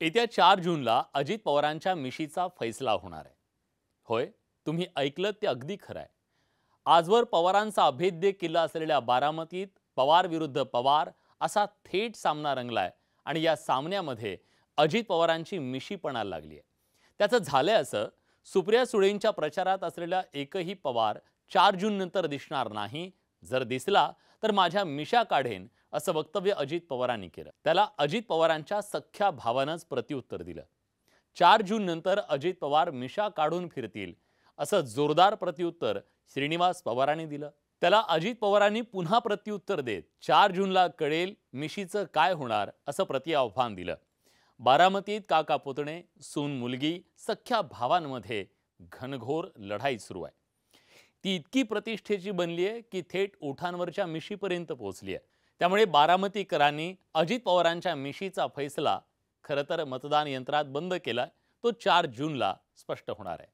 येत्या 4 जूनला अजित पवारांच्या मिशीचा फैसला होणार आहे. होय, तुम्ही ऐकलं ते अगदी खरं आहे. आजवर पवारांचा अभेद्य किल्ला असलेल्या बारामतीत पवार विरुद्ध पवार असा थेट सामना रंगलाय आणि या सामन्यामध्ये अजित पवारांची मिशी पणाला लागली आहे. त्याचं झालंय असं, सुप्रिया सुळेंच्या प्रचारात असलेला एकही पवार 4 जून नंतर दिसणार नाही. जर दिसला तर माझ्या मिशा काढेन असं वक्तव्य अजित पवारांनी केलं. त्याला अजित पवारांच्या सख्ख्या भावानंच प्रत्युत्तर दिलं. 4 जून नंतर अजित पवार मिशा काढून फिरतील असं जोरदार प्रत्युत्तर श्रीनिवास पवारांनी दिलं. त्याला अजित पवारांनी पुन्हा प्रत्युत्तर देत 4 जूनला कळेल मिशीचं काय होणार असं प्रतिआव्हान दिलं. बारामतीत काका पुतणे, सून मुलगी, सख्ख्या भावांमध्ये घनघोर लढाई सुरू आहे. ती इतकी प्रतिष्ठेची बनली आहे की थेट ओठांवरच्या मिशीपर्यंत पोहोचली आहे. त्यामुळे बारामतीकरांनी अजित पवारांच्या मिशीचा फैसला खरं तर मतदान यंत्रात बंद केला. तो 4 जूनला स्पष्ट होणार आहे.